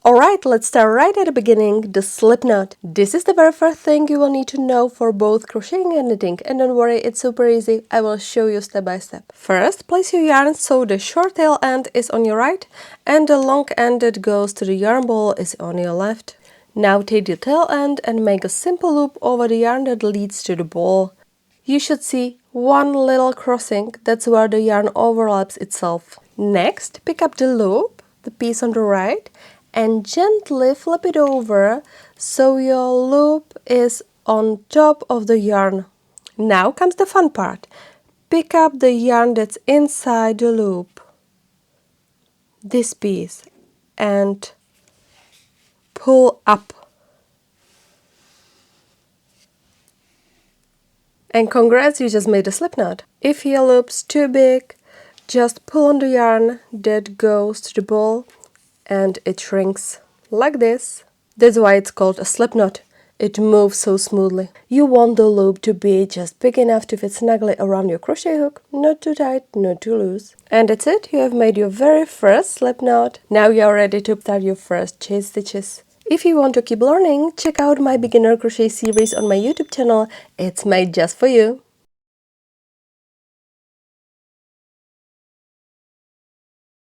Alright, let's start right at the beginning, the slip knot. This is the very first thing you will need to know for both crocheting and knitting, and don't worry, it's super easy, I will show you step by step. First, place your yarn so the short tail end is on your right and the long end that goes to the yarn ball is on your left. Now take the tail end and make a simple loop over the yarn that leads to the ball. You should see one little crossing, that's where the yarn overlaps itself. Next, pick up the loop, the piece on the right, and gently flip it over so your loop is on top of the yarn. Now comes the fun part. Pick up the yarn that's inside the loop, this piece, and pull up. And congrats, you just made a slip knot. If your loop's too big, just pull on the yarn that goes to the ball and it shrinks like this. That's why it's called a slip knot. It moves so smoothly. You want the loop to be just big enough to fit snugly around your crochet hook, not too tight, not too loose. And that's it, you have made your very first slip knot. Now you are ready to start your first chain stitches. If you want to keep learning, check out my beginner crochet series on my YouTube channel. It's made just for you.